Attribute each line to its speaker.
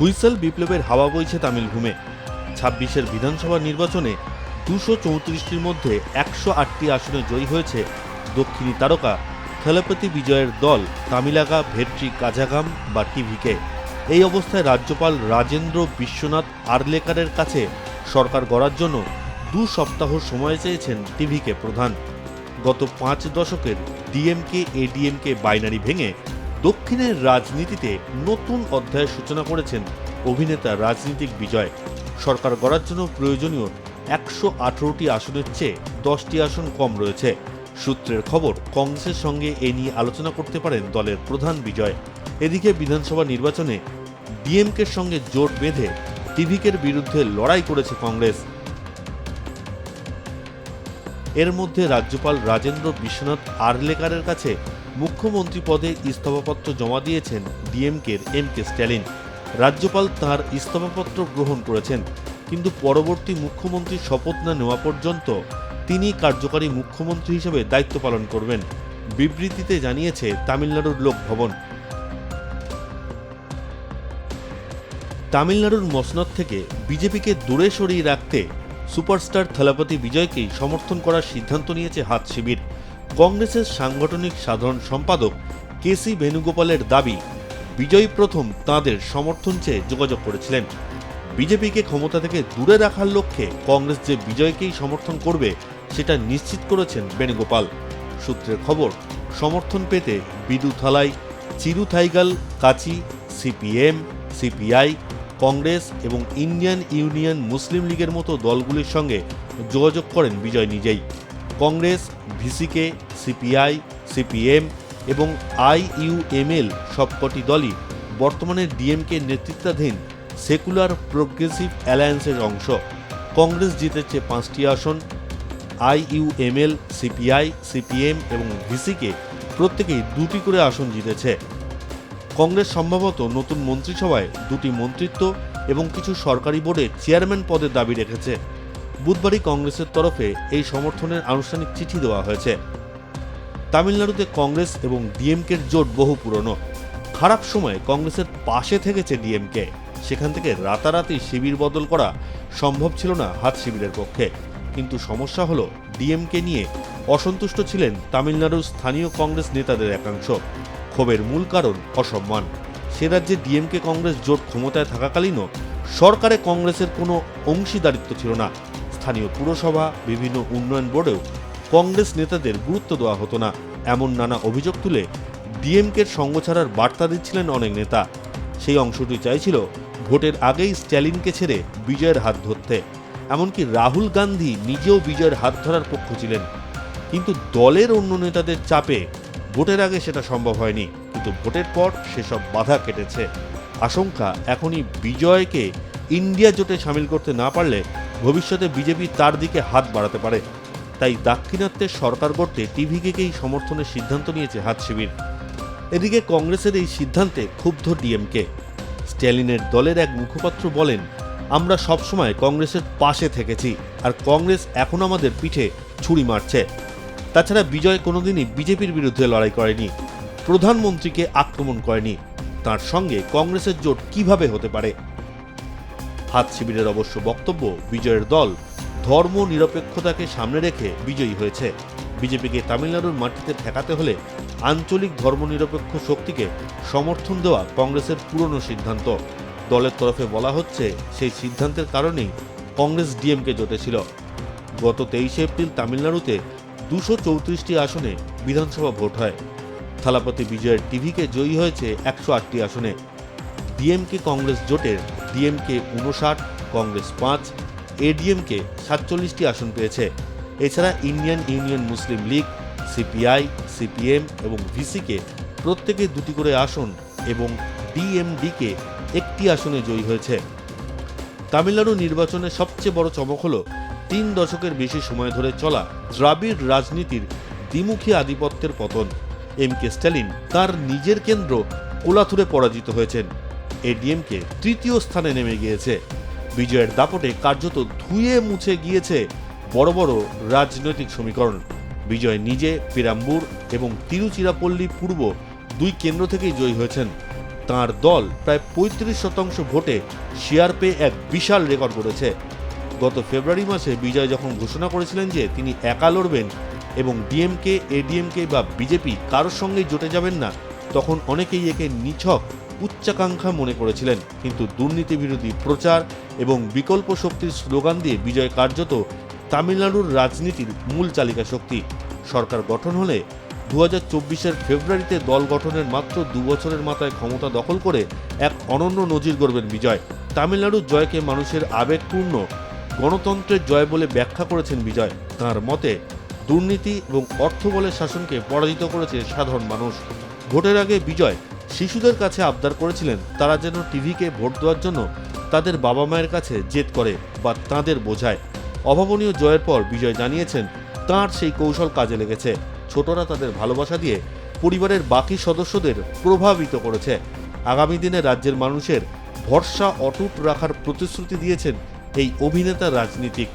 Speaker 1: Whistle বিপ্লবের হাওয়া বইছে তামিলভূমে। ২৬-এর বিধানসভা নির্বাচনে ২৩৪টির মধ্যে ১০৮টি আসনে জয়ী হয়েছে দক্ষিণী তারকা থলাপতি বিজয়ের দল তামিলাগা ভেট্রি কাজাগাম বা টিভিকে। এই অবস্থায় রাজ্যপাল রাজেন্দ্র বিশ্বনাথ আর্লেকারের কাছে সরকার গড়ার জন্য ২ সপ্তাহ সময় চেয়েছেন টিভিকে প্রধান। গত ৫ দশকের ডিএমকে এডিএমকে বাইনারি ভেঙে দক্ষিণের রাজনীতিতে নতুন অধ্যায়ের সূচনা করেছেন অভিনেতা রাজনীতিক বিজয়। সরকার গড়ার জন্য প্রয়োজনীয় ১১৮টি আসনের চেয়ে 10টি আসন কম রয়েছে। সূত্রের খবর, কংগ্রেসের সঙ্গে এ নিয়ে আলোচনা করতে পারেন দলের প্রধান বিজয়। এদিকে বিধানসভা নির্বাচনে ডিএমকের সঙ্গে জোট বেঁধে টিভিকের বিরুদ্ধে লড়াই করেছে কংগ্রেস। এর মধ্যে রাজ্যপাল রাজেন্দ্র বিশ্বনাথ আর্লেকারের কাছে মুখ্যমন্ত্রী পদে ইস্তফাপত্র জমা দিয়েছেন ডিএমকের এমকে স্ট্যালিন। রাজ্যপাল তাঁর ইস্তফাপত্র গ্রহণ করেছেন, কিন্তু পরবর্তী মুখ্যমন্ত্রীর শপথ না নেওয়া পর্যন্ত তিনি কার্যকারী মুখ্যমন্ত্রী হিসেবে দায়িত্ব পালন করবেন। বিবৃতিতে জানিয়েছে তামিলনাড়ুর লোকভবন। তামিলনাড়ুর মসনদ থেকে বিজেপিকে দূরে সরিয়ে রাখতে সুপারস্টার থলাপতি বিজয়কেই সমর্থন করার সিদ্ধান্ত নিয়েছে হাত শিবির। কংগ্রেসের সাংগঠনিক সাধারণ সম্পাদক কেসি বেণুগোপালের দাবি, বিজয় প্রথম তাঁদের সমর্থন চেয়ে যোগাযোগ করেছিলেন। বিজেপিকে ক্ষমতা থেকে দূরে রাখার লক্ষ্যে কংগ্রেস যে বিজয়কেই সমর্থন করবে সেটা নিশ্চিত করেছেন বেণুগোপাল। সূত্রের খবর, সমর্থন পেতে বিদুথালাই, চিরুথাইগাল, কাচি, সিপিএম, সিপিআই, কংগ্রেস এবং ইন্ডিয়ান ইউনিয়ন মুসলিম লীগের মতো দলগুলির সঙ্গে যোগাযোগ করেন বিজয় নিজেই। কংগ্রেস, ভিসিকে, সিপিআই, সিপিএম এবং আইইউএমএল সবকটি দলই বর্তমানে ডিএমকে নেতৃত্বাধীন সেকুলার প্রোগ্রেসিভ অ্যালায়েন্সের অংশ। কংগ্রেস জিতেছে 5টি আসন, আইইউএমএল, সিপিআই, সিপিএম এবং ভিসিকে প্রত্যেকেই 2টি করে আসন জিতেছে। কংগ্রেস সম্ভবত নতুন মন্ত্রিসভায় 2টি মন্ত্রিত্ব এবং কিছু সরকারি বোর্ডে চেয়ারম্যান পদের দাবি রেখেছে। বুধবারই কংগ্রেসের তরফে এই সমর্থনের আনুষ্ঠানিক চিঠি দেওয়া হয়েছে। তামিলনাড়ুতে কংগ্রেস এবং ডিএমকের জোট বহু পুরনো। খারাপ সময়ে কংগ্রেসের পাশে থেকেছে ডিএমকে। সেখান থেকে রাতারাতি শিবির বদল করা সম্ভব ছিল না হাত শিবিরের পক্ষে। কিন্তু সমস্যা হলো, ডিএমকে নিয়ে অসন্তুষ্ট ছিলেন তামিলনাড়ুর স্থানীয় কংগ্রেস নেতাদের একাংশ। ক্ষোভের মূল কারণ অসম্মান। সে রাজ্যে ডিএমকে কংগ্রেস জোট ক্ষমতায় থাকাকালীনও সরকারে কংগ্রেসের কোনো অংশীদারিত্ব ছিল না। স্থানীয় পুরসভা, বিভিন্ন উন্নয়ন বোর্ডেও কংগ্রেস নেতাদের গুরুত্ব দেওয়া হতো না। এমন নানা অভিযোগ তুলে ডিএমকের সঙ্গ ছাড়ার বার্তা দিচ্ছিলেন অনেক নেতা। সেই অংশটি চাইছিল ভোটের আগেই স্ট্যালিনকে ছেড়ে বিজয়ের হাত ধরতে। এমনকি রাহুল গান্ধী নিজেও বিজয়ের হাত ধরার পক্ষ ছিলেন, কিন্তু দলের অন্য নেতাদের চাপে ভোটের আগে সেটা সম্ভব হয়নি। কিন্তু ভোটের পর সেসব বাধা কেটেছে। আশঙ্কা, এখনই বিজয়কে ইন্ডিয়া জোটে সামিল করতে না পারলে ভবিষ্যতে বিজেপি তার দিকে হাত বাড়াতে পারে। তাই দাক্ষিণাত্যের সরকার করতে টিভিকেই সমর্থনের সিদ্ধান্ত নিয়েছে হাত শিবির। এদিকে কংগ্রেসের এই সিদ্ধান্তে ক্ষুব্ধ ডিএমকে। স্ট্যালিনের দলের এক মুখপাত্র বলেন, আমরা সবসময় কংগ্রেসের পাশে থেকেছি, আর কংগ্রেস এখন আমাদের পিঠে ছুরি মারছে। তাছাড়া বিজয় কোনোদিনই বিজেপির বিরুদ্ধে লড়াই করেনি, প্রধানমন্ত্রীকে আক্রমণ করেনি। তার সঙ্গে কংগ্রেসের জোট কিভাবে হতে পারে? হাত শিবিরের অবশ্য বক্তব্য, বিজয়ের দল ধর্ম নিরপেক্ষতাকে সামনে রেখে বিজয়ী হয়েছে। বিজেপিকে তামিলনাড়ুর মাটিতে ঠেকাতে হলে আঞ্চলিক ধর্মনিরপেক্ষ শক্তিকে সমর্থন দেওয়া কংগ্রেসের পুরনো সিদ্ধান্ত। দলের তরফে বলা হচ্ছে, সেই সিদ্ধান্তের কারণেই কংগ্রেস ডিএমকে জোটে ছিল। গত 23 এপ্রিল তামিলনাড়ুতে 234টি আসনে বিধানসভা ভোট হয়। থালাপতি বিজয়ের টিভিকে জয়ী হয়েছে 108টি আসনে। ডিএমকে কংগ্রেস জোটের ডিএমকে 59, কংগ্রেস 5, এডিএমকে 47টি আসন পেয়েছে। এছাড়া ইন্ডিয়ান ইউনিয়ন মুসলিম লীগ, সিপিআই, সিপিএম এবং ভিসিকে প্রত্যেকে 2টি করে আসন এবং ডিএমডিকে 1টি আসনে জয়ী হয়েছে। তামিলনাড়ু নির্বাচনের সবচেয়ে বড় চমক হল 3 দশকের বেশি সময় ধরে চলা দ্রাবিড় রাজনীতির দ্বিমুখী আধিপত্যের পতন। এমকে স্ট্যালিন তার নিজের কেন্দ্র কোলাথুরে পরাজিত হয়েছেন। এডিএমকে 3য় স্থানে নেমে গিয়েছে। বিজয়ের দাপটে কার্যত ধুয়ে মুছে গিয়েছে বড় বড় রাজনৈতিক সমীকরণ। বিজয় নিজে পেরাম্বুর এবং তিরুচিরাপল্লী পূর্ব 2 কেন্দ্র থেকেই জয়ী হয়েছেন। তাঁর দল প্রায় ৩৫% ভোটে শেয়ার পেয়ে এক বিশাল রেকর্ড করেছে। গত ফেব্রুয়ারি মাসে বিজয় যখন ঘোষণা করেছিলেন যে তিনি একা লড়বেন এবং ডিএমকে, এডিএমকে বা বিজেপি কারোর সঙ্গেই জোটে যাবেন না, তখন অনেকেই একে নিছক উচ্চাকাঙ্ক্ষা মনে করেছিলেন। কিন্তু দুর্নীতি বিরোধী প্রচার এবং বিকল্প শক্তির স্লোগান দিয়ে বিজয় কার্যত তামিলনাড়ুর রাজনীতির মূল চালিকা শক্তি। সরকার গঠন হলে 2024-এর ফেব্রুয়ারিতে দল গঠনের মাত্র 2 বছরের মাথায় ক্ষমতা দখল করে এক অনন্য নজির গড়বেন বিজয়। তামিলনাড়ুর জয়কে মানুষের আবেগপূর্ণ গণতন্ত্রের জয় বলে ব্যাখ্যা করেছেন বিজয়। তাঁর মতে দুর্নীতি এবং অর্থবলের শাসনকে পরাজিত করেছে সাধারণ মানুষ। ভোটের আগে বিজয় শিশুদের কাছে আবদার করেছিলেন তারা যেন টিভিকে ভোট দেওয়ার জন্য তাদের বাবা মায়ের কাছে জেদ করে বা তাঁদের বোঝায়। অভাবনীয় জয়ের পর বিজয় জানিয়েছেন তাঁর সেই কৌশল কাজে লেগেছে। ছোটরা তাদের ভালোবাসা দিয়ে পরিবারের বাকি সদস্যদের প্রভাবিত করেছে। আগামী দিনে রাজ্যের মানুষের ভরসা অটুট রাখার প্রতিশ্রুতি দিয়েছেন এই অভিনেতা রাজনীতিক।